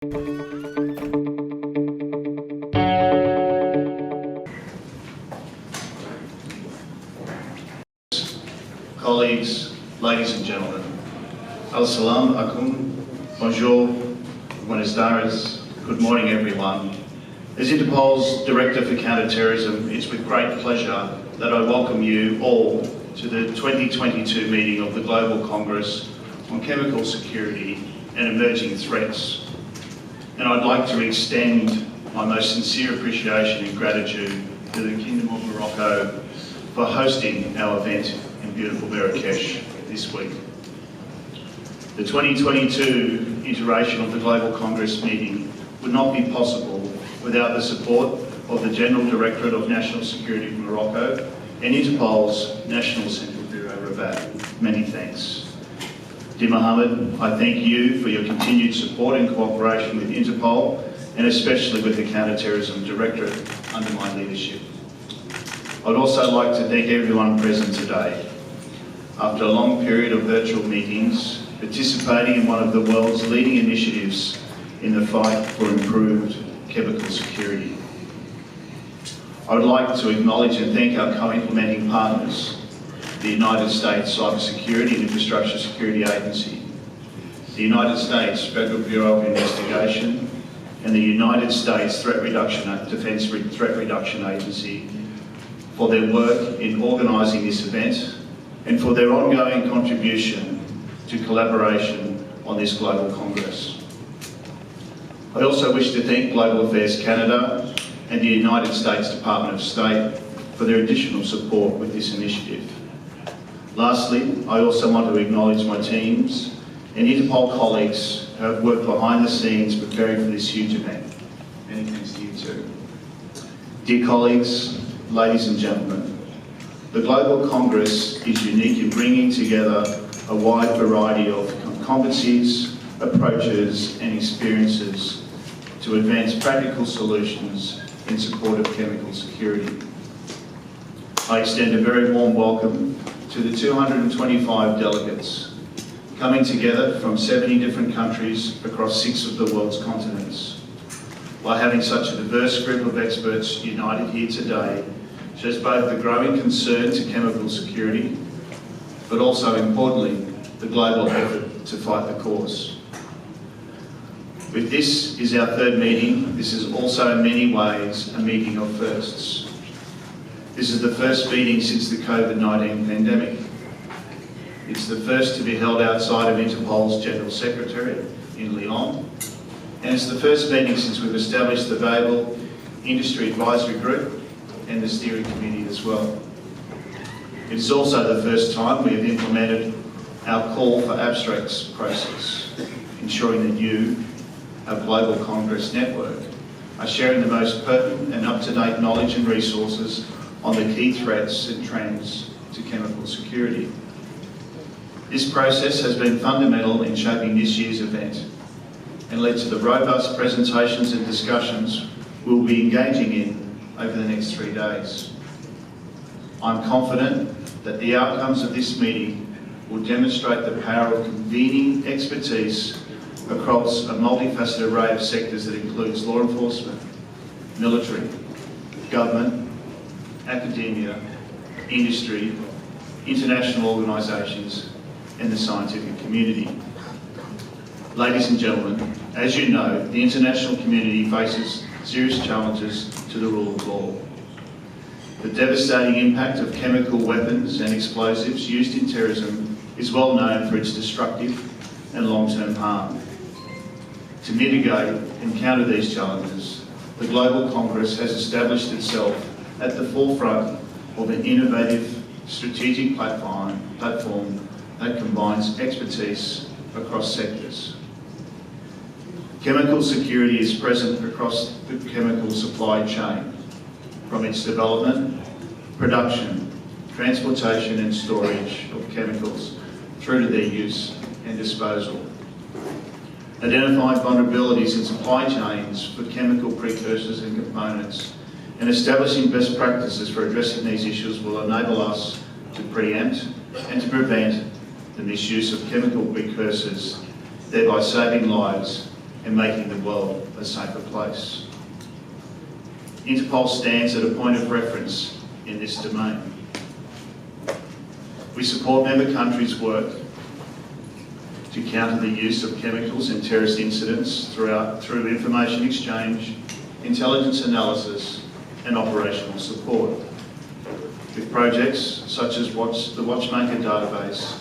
Colleagues, ladies and gentlemen, Assalamu alaikum, bonjour, buenos dias, good morning everyone. As Interpol's Director for Counter-Terrorism, it's with great pleasure that I welcome you all to the 2022 meeting of the Global Congress on Chemical Security and Emerging Threats. And I'd like to extend my most sincere appreciation and gratitude to the Kingdom of Morocco for hosting our event in beautiful Marrakesh this week. The 2022 iteration of the Global Congress meeting would not be possible without the support of the General Directorate of National Security of Morocco and Interpol's National Central Bureau Rabat. Many thanks. Dear Mohammed, I thank you for your continued support and cooperation with Interpol and especially with the Counter-Terrorism Directorate under my leadership. I'd also like to thank everyone present today. After a long period of virtual meetings, participating in one of the world's leading initiatives in the fight for improved chemical security. I would like to acknowledge and thank our co-implementing partners, the United States Cybersecurity and Infrastructure Security Agency, the United States Federal Bureau of Investigation, and the United States Defense Threat Reduction Agency for their work in organising this event and for their ongoing contribution to collaboration on this Global Congress. I also wish to thank Global Affairs Canada and the United States Department of State for their additional support with this initiative. Lastly, I also want to acknowledge my teams and Interpol colleagues who have worked behind the scenes preparing for this huge event. Many thanks to you too. Dear colleagues, ladies and gentlemen, the Global Congress is unique in bringing together a wide variety of competencies, approaches and experiences to advance practical solutions in support of chemical security. I extend a very warm welcome to the 225 delegates coming together from 70 different countries across 6 of the world's continents. By having such a diverse group of experts united here today shows both the growing concern to chemical security, but also importantly, the global effort to fight the cause. With this is our 3rd meeting, this is also in many ways a meeting of firsts. This is the first meeting since the COVID-19 pandemic. It's the first to be held outside of Interpol's General Secretariat in Lyon, and it's the first meeting since we've established the valuable Industry Advisory Group and the Steering Committee as well. It is also the first time we have implemented our call for abstracts process, ensuring that you, our Global Congress network, are sharing the most pertinent and up-to-date knowledge and resources on the key threats and trends to chemical security. This process has been fundamental in shaping this year's event and led to the robust presentations and discussions we'll be engaging in over the next 3 days. I'm confident that the outcomes of this meeting will demonstrate the power of convening expertise across a multifaceted array of sectors that includes law enforcement, military, government, academia, industry, international organisations and the scientific community. Ladies and gentlemen, as you know, the international community faces serious challenges to the rule of law. The devastating impact of chemical weapons and explosives used in terrorism is well known for its destructive and long-term harm. To mitigate and counter these challenges, the Global Congress has established itself at the forefront of an innovative strategic platform that combines expertise across sectors. Chemical security is present across the chemical supply chain, from its development, production, transportation and storage of chemicals through to their use and disposal. Identifying vulnerabilities in supply chains for chemical precursors and components and establishing best practices for addressing these issues will enable us to preempt and to prevent the misuse of chemical precursors, thereby saving lives and making the world a safer place. Interpol stands at a point of reference in this domain. We support member countries' work to counter the use of chemicals in terrorist incidents through information exchange, intelligence analysis and operational support. With projects such as the Watchmaker database,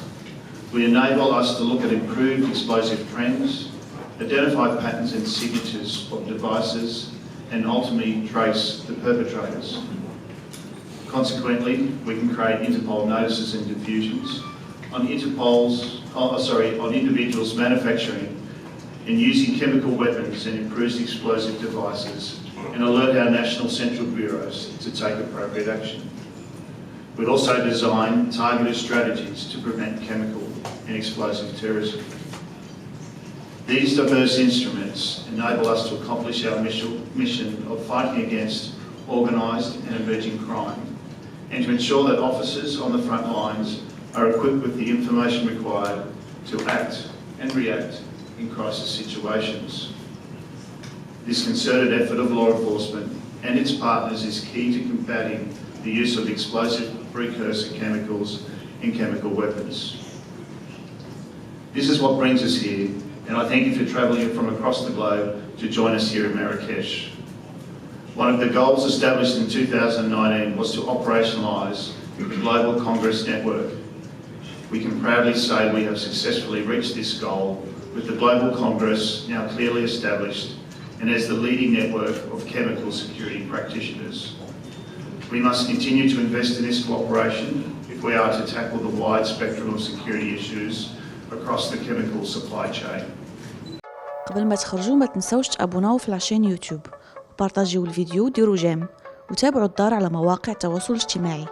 we enable us to look at improved explosive trends, identify patterns and signatures of devices, and ultimately trace the perpetrators. Consequently, we can create Interpol notices and diffusions on individuals manufacturing and using chemical weapons and improved explosive devices, and alert our national central bureaus to take appropriate action. We'd also design targeted strategies to prevent chemical and explosive terrorism. These diverse instruments enable us to accomplish our mission of fighting against organised and emerging crime, and to ensure that officers on the front lines are equipped with the information required to act and react in crisis situations. This concerted effort of law enforcement and its partners is key to combating the use of explosive precursor chemicals in chemical weapons. This is what brings us here, and I thank you for travelling from across the globe to join us here in Marrakesh. One of the goals established in 2019 was to operationalise the Global Congress Network. We can proudly say we have successfully reached this goal, with the Global Congress now clearly established and as the leading network of chemical security practitioners. We must continue to invest in this cooperation if we are to tackle the wide spectrum of security issues across the chemical supply chain. قبل ما تخرجوا ما تنسوش تابوناو في العشان يوتيوب وبارطاجيو الفيديو وديروا جيم وتابعوا الدار على مواقع التواصل الاجتماعي.